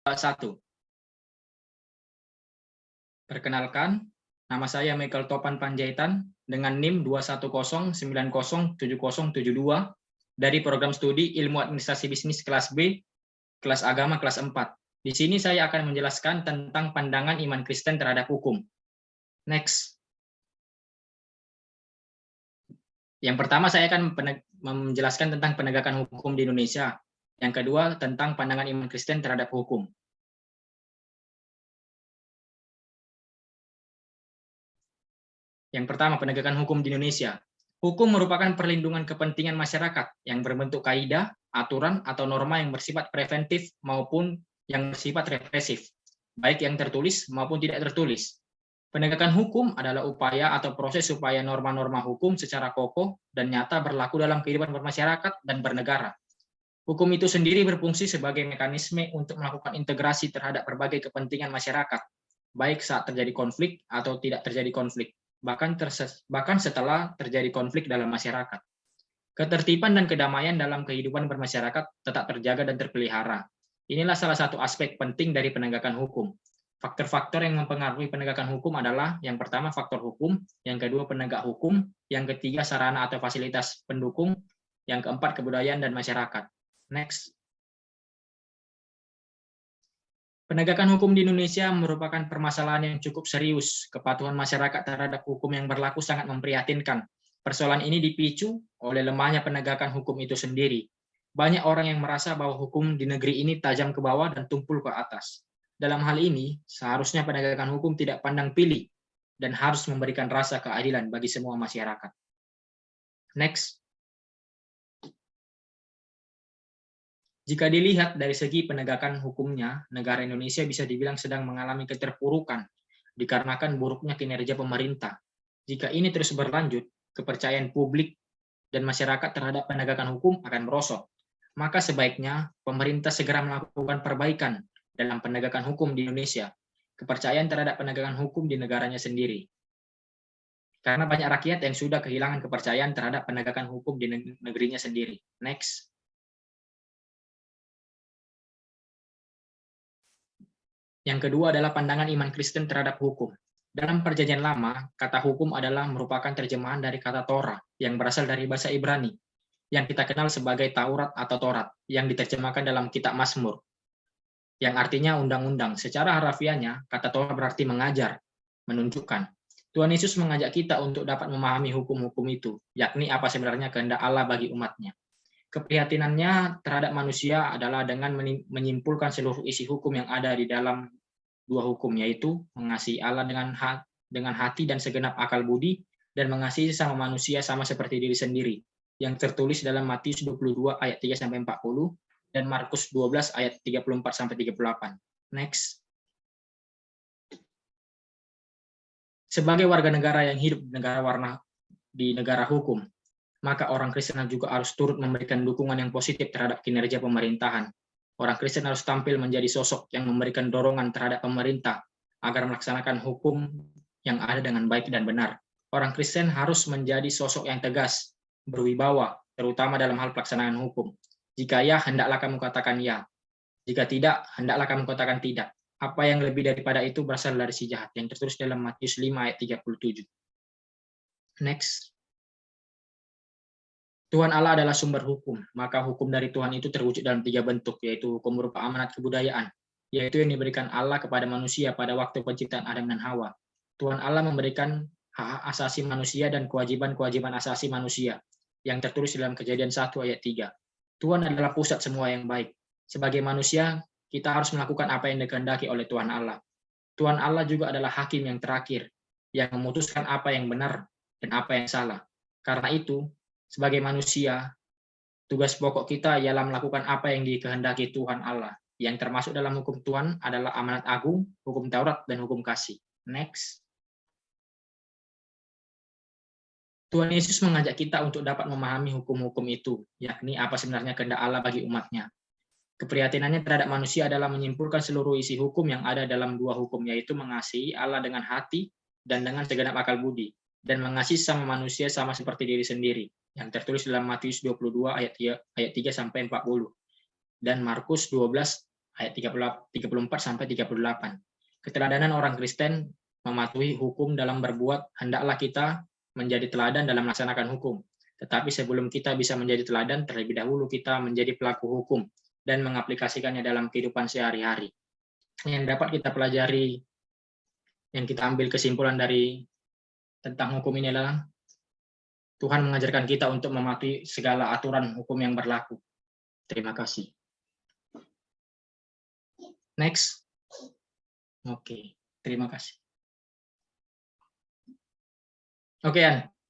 1. Perkenalkan, nama saya Michael Topan Panjaitan dengan NIM 210907072 dari program studi Ilmu Administrasi Bisnis kelas B, kelas Agama kelas 4. Di sini saya akan menjelaskan tentang pandangan iman Kristen terhadap hukum. Next. Yang pertama saya akan menjelaskan tentang penegakan hukum di Indonesia. Yang kedua tentang pandangan iman Kristen terhadap hukum. Yang pertama, penegakan hukum di Indonesia. Hukum merupakan perlindungan kepentingan masyarakat yang berbentuk kaidah, aturan, atau norma yang bersifat preventif maupun yang bersifat represif, baik yang tertulis maupun tidak tertulis. Penegakan hukum adalah upaya atau proses supaya norma-norma hukum secara kokoh dan nyata berlaku dalam kehidupan bermasyarakat dan bernegara. Hukum itu sendiri berfungsi sebagai mekanisme untuk melakukan integrasi terhadap berbagai kepentingan masyarakat, baik saat terjadi konflik atau tidak terjadi konflik, bahkan setelah terjadi konflik dalam masyarakat. Ketertiban dan kedamaian dalam kehidupan bermasyarakat tetap terjaga dan terpelihara. Inilah salah satu aspek penting dari penegakan hukum. Faktor-faktor yang mempengaruhi penegakan hukum adalah yang pertama faktor hukum, yang kedua penegak hukum, yang ketiga sarana atau fasilitas pendukung, yang keempat kebudayaan dan masyarakat. Next. Penegakan hukum di Indonesia merupakan permasalahan yang cukup serius. Kepatuhan masyarakat terhadap hukum yang berlaku sangat memprihatinkan. Persoalan ini dipicu oleh lemahnya penegakan hukum itu sendiri. Banyak orang yang merasa bahwa hukum di negeri ini tajam ke bawah dan tumpul ke atas. Dalam hal ini, seharusnya penegakan hukum tidak pandang pilih dan harus memberikan rasa keadilan bagi semua masyarakat. Next. Jika dilihat dari segi penegakan hukumnya, negara Indonesia bisa dibilang sedang mengalami keterpurukan dikarenakan buruknya kinerja pemerintah. Jika ini terus berlanjut, kepercayaan publik dan masyarakat terhadap penegakan hukum akan merosot. Maka sebaiknya pemerintah segera melakukan perbaikan dalam penegakan hukum di Indonesia, kepercayaan terhadap penegakan hukum di negaranya sendiri. Karena banyak rakyat yang sudah kehilangan kepercayaan terhadap penegakan hukum di negerinya sendiri. Next. Yang kedua adalah pandangan iman Kristen terhadap hukum. Dalam Perjanjian Lama, kata hukum adalah merupakan terjemahan dari kata Torah yang berasal dari bahasa Ibrani, yang kita kenal sebagai Taurat atau Torat, yang diterjemahkan dalam kitab Mazmur, yang artinya undang-undang. Secara harafiahnya, kata Torah berarti mengajar, menunjukkan. Tuhan Yesus mengajak kita untuk dapat memahami hukum-hukum itu, yakni apa sebenarnya kehendak Allah bagi umatnya. Keprihatinannya terhadap manusia adalah dengan menyimpulkan seluruh isi hukum yang ada di dalam dua hukum, yaitu mengasihi Allah dengan hati dan segenap akal budi, dan mengasihi sesama manusia sama seperti diri sendiri, yang tertulis dalam Matius 22 ayat 3-40 dan Markus 12 ayat 34-38. Next. Sebagai warga negara yang hidup di negara hukum, maka orang Kristen juga harus turut memberikan dukungan yang positif terhadap kinerja pemerintahan. Orang Kristen harus tampil menjadi sosok yang memberikan dorongan terhadap pemerintah agar melaksanakan hukum yang ada dengan baik dan benar. Orang Kristen harus menjadi sosok yang tegas, berwibawa, terutama dalam hal pelaksanaan hukum. Jika ya, hendaklah kamu katakan ya. Jika tidak, hendaklah kamu katakan tidak. Apa yang lebih daripada itu berasal dari si jahat, yang tertulis dalam Matius 5 ayat 37. Next. Tuhan Allah adalah sumber hukum, maka hukum dari Tuhan itu terwujud dalam 3 bentuk, yaitu hukum berupa amanat kebudayaan, yaitu yang diberikan Allah kepada manusia pada waktu penciptaan Adam dan Hawa. Tuhan Allah memberikan hak asasi manusia dan kewajiban-kewajiban asasi manusia, yang tertulis dalam Kejadian 1 ayat 3. Tuhan adalah pusat semua yang baik. Sebagai manusia, kita harus melakukan apa yang dikehendaki oleh Tuhan Allah. Tuhan Allah juga adalah hakim yang terakhir, yang memutuskan apa yang benar dan apa yang salah. Karena itu, sebagai manusia, tugas pokok kita ialah melakukan apa yang dikehendaki Tuhan Allah. Yang termasuk dalam hukum Tuhan adalah amanat agung, hukum Taurat, dan hukum kasih. Next. Tuhan Yesus mengajak kita untuk dapat memahami hukum-hukum itu, yakni apa sebenarnya kehendak Allah bagi umatnya. Keprihatinannya terhadap manusia adalah menyimpulkan seluruh isi hukum yang ada dalam 2 hukum, yaitu mengasihi Allah dengan hati dan dengan segenap akal budi, dan mengasihi sama manusia sama seperti diri sendiri, yang tertulis dalam Matius 22 ayat 3-40 dan Markus 12 ayat 34 sampai 38. Keteladanan orang Kristen mematuhi hukum dalam berbuat, hendaklah kita menjadi teladan dalam melaksanakan hukum. Tetapi sebelum kita bisa menjadi teladan, terlebih dahulu kita menjadi pelaku hukum dan mengaplikasikannya dalam kehidupan sehari-hari. Yang dapat kita pelajari, yang kita ambil kesimpulan dari tentang hukum ini adalah Tuhan mengajarkan kita untuk mematuhi segala aturan hukum yang berlaku. Terima kasih. Next. Oke, terima kasih. Oke, An.